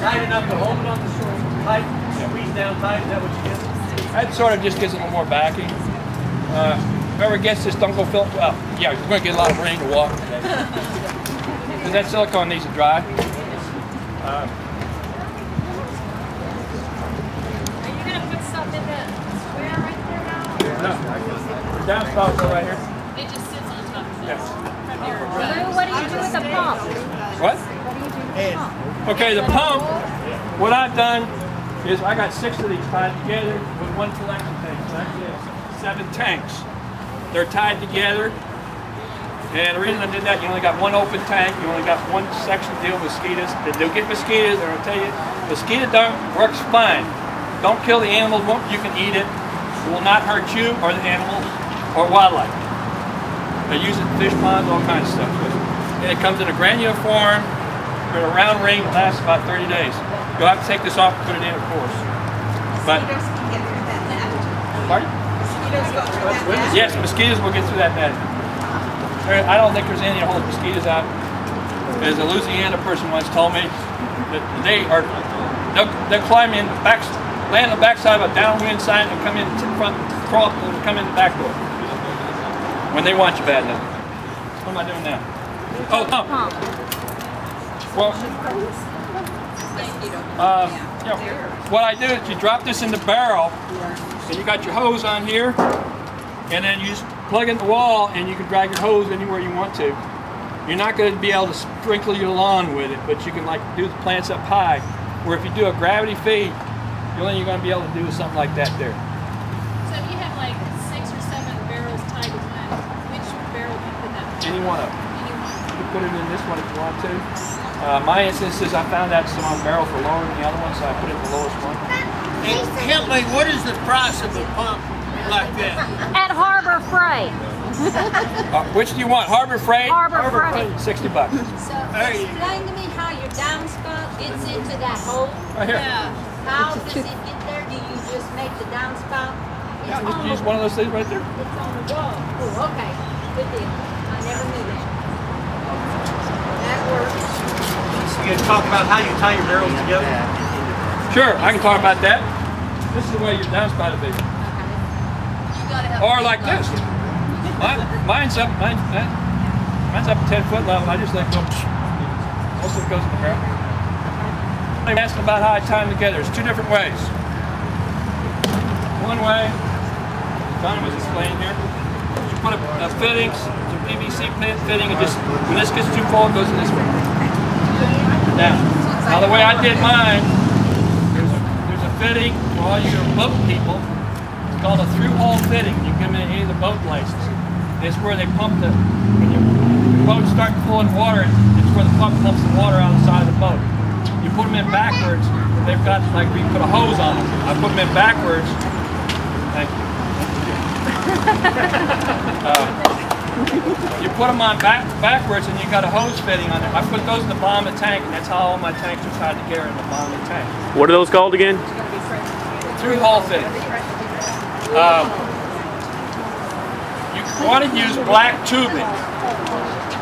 tight enough to hold it on the tight, squeeze down tight, is that what you get? That sort of just gives it a little more backing. Whoever gets this, don't go fill it. Well, yeah, you're going to get a lot of rain to walk. Because that silicone needs to dry. Are you going to put stuff in the square right there now? No. The downspouts are right here. It just sits on top of this. Yes. Lou, what do you do with the pump? What? Okay, the pump, what I've done is I got 6 of these tied together with one collection tank. So actually it's 7 tanks. They're tied together. And the reason I did that, you only got one open tank, you only got one section to deal with mosquitoes. They do get mosquitoes, and I'll tell you, mosquito dart works fine. Don't kill the animals, you can eat it. It will not hurt you or the animals or wildlife. They use it in fish ponds, all kinds of stuff. And it comes in a granular form, with a round ring that lasts about 30 days. You'll have to take this off and put it in, of course. But, Mosquitoes can get through that net. pardon? Mosquitoes go through that net. Yes, mosquitoes will get through that net. I don't think there's any that hold mosquitoes out. As a Louisiana person once told me, that they'll climb in, land on the backside of a downwind sign and come in front, crawl, and come in the back door. When they want you bad enough. What am I doing now? Oh, pump. Well, you know, what I do is you drop this in the barrel, and you got your hose on here, and then you just plug in the wall, and you can drag your hose anywhere you want to. You're not going to be able to sprinkle your lawn with it, but you can like do the plants up high. Where if you do a gravity feed, the only thing you're going to be able to do is something like that there. So if you have like 6 or 7 barrels tied to one, which barrel do you put that in? Any one of them. Any one. You can put it in this one if you want to. My instance is I found that some barrels were lower than the other one, so I put it in the lowest one. And help me, what is the price of a pump like that? At Harbor Freight. Which do you want? Harbor Freight? Harbor Freight. $60. So explain to me how your downspout gets into that hole. Right here. Yeah. How does it get there? Do you just make the downspout? Yeah, just use one of those things right there. It's on the wall. Oh, okay. Good deal. I never knew that. That works. You can talk about how you tie your barrels together. Sure, I can talk about that. This is the way your downspout will be. You gotta have Or like this. Mine's up 10 foot level. I just let go. Most of it goes in the barrel. I'm asking about how I tie them together. There's 2 different ways. One way, John was explaining here, you put a fitting, some PVC fitting, and just when this gets too full, it goes in this way. Now the way I did mine, there's a fitting for all your boat people. It's called a through-hole fitting. You can come in any of the boat places. It's where they pump when your boats start pulling water, it's where the pump pumps the water out of the side of the boat. You put them in backwards, they've got, like we put a hose on them. I put them in backwards. Thank you. You put them on backwards and you got a hose fitting on it. I put those in the bottom of the tank, and that's how all my tanks are tied together in the bottom of the tank. What are those called again? Through-hole fitting. You want to use black tubing.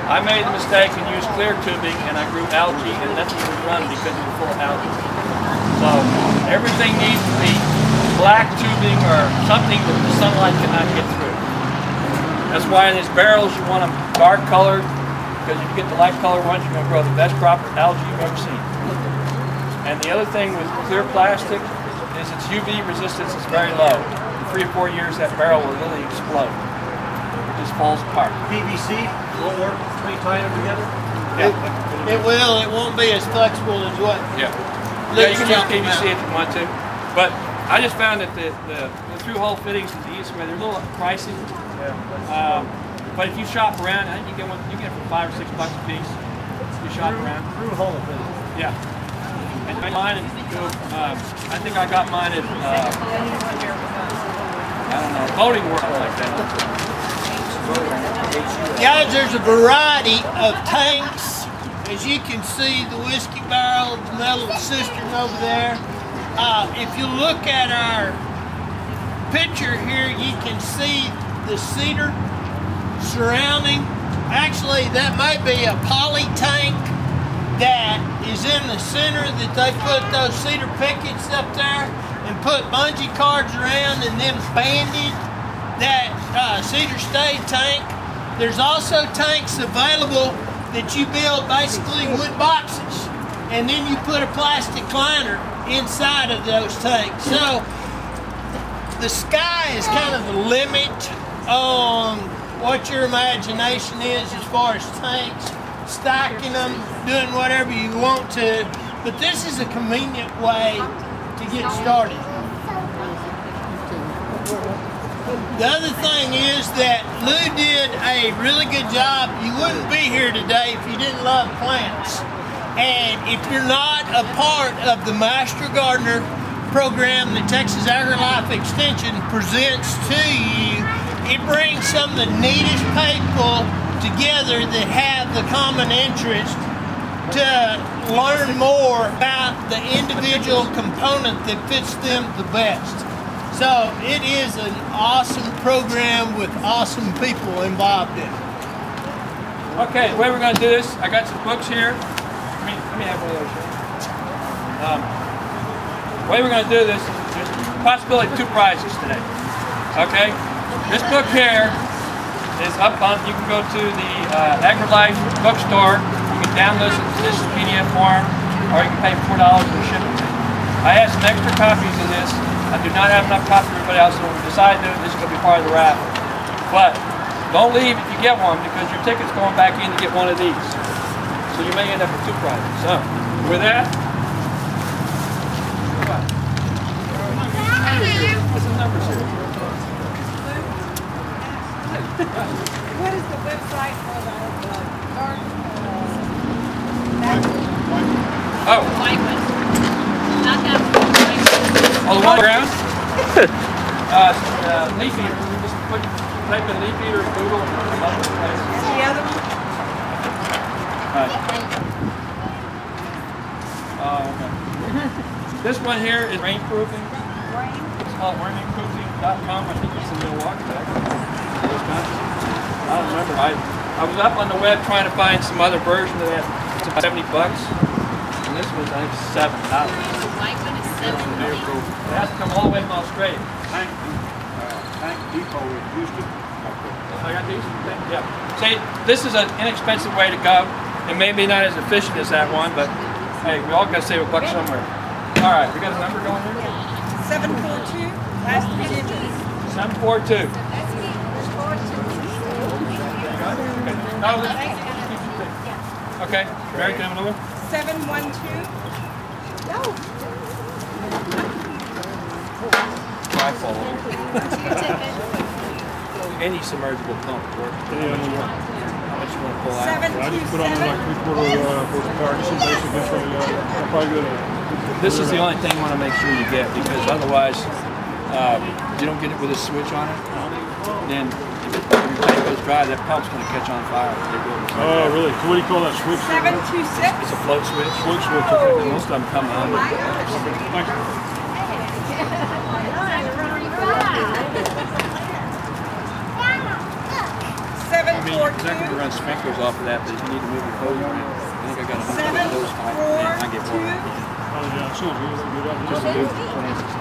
I made the mistake and used clear tubing, and I grew algae, and nothing would run because it was full of algae. So everything needs to be black tubing or something that the sunlight cannot get through. That's why in these barrels you want them dark colored, because if you get the light colored ones, you're going to grow the best crop of algae you've ever seen. And the other thing with clear plastic is its UV resistance is very low. In 3 or 4 years, that barrel will really explode. It just falls apart. PVC won't work when you tie them together? Yeah. It will. It won't be as flexible as what. Yeah. Yeah, you can use PVC if you want to, but I just found that the through-hole fittings is the easiest way. They're a little pricey, but if you shop around, I think you get it for $5 or $6 a piece. You shop around. Through-hole fittings. Yeah. And mine, I think I got mine at I don't know, boating work like that. Guys, there's a variety of tanks. As you can see, the whiskey barrel, the metal cistern over there. If you look at our picture here, you can see the cedar surrounding. Actually, that might be a poly tank. that is in the center that they put those cedar pickets up there and put bungee cords around and then banded that cedar stay tank. There's also tanks available that you build basically wood boxes, and then you put a plastic liner inside of those tanks. So the sky is kind of the limit on what your imagination is as far as tanks, stacking them, doing whatever you want to, but this is a convenient way to get started. The other thing is that Lou did a really good job. You wouldn't be here today if you didn't love plants. And if you're not a part of the Master Gardener program that Texas AgriLife Extension presents to you, it brings some of the neatest people together that have the common interest to learn more about the individual component that fits them the best. So it is an awesome program with awesome people involved in it. Okay, the way we're going to do this, I got some books here. Let me have one of those here. The way we're going to do this, there's a possibility of 2 prizes today. Okay? This book here is up on, you can go to the AgriLife bookstore, you can download this PDF form, or you can pay $4 for shipping. I have some extra copies of this. I do not have enough copies for everybody else, so when we decide to, this is going to be part of the raffle. But don't leave if you get one, because your ticket's going back in to get one of these. So you may end up with 2 prizes. So, with that, what's the numbers here? What is the website for the garden? Oh. White one. Not that one. On the one ground? Leaf eater. We just type in leaf eater and Google and come up with the place. The other one? Okay. This one here is rainproofing. It's called rainproofing.com. I think it's in Milwaukee, Wisconsin. I don't remember. I was up on the web trying to find some other version of that. It's about $70. And this was, I think, $7. The white one is $7. It has to come all the way from Australia. Tank Depot in Houston. I got these? Yeah. See, this is an inexpensive way to go. It may be not as efficient as that one, but hey, we all got to save $1 somewhere. All right, we got a number going here? 742, last 3 digits. 742. Okay, Mary, can I have another one? 712. Trifold. Any submersible pump works. How much you want to pull out? 727. I just put on like 3/4 horsepower, just basically so I'll probably go to. This is the only thing you want to make sure you get, because otherwise, if you don't get it with a switch on it, then if your tank goes dry, that pump's going to catch on fire. Oh, really? So what do you call that switch? 726. It's a float switch. Float switch, okay. And most of them come on. Thanks. 742. I could run sprinklers off of that, but if you need to move your hose around, I think I got a hose pipe. I get more. Oh, yeah, sounds good. Just a new 26.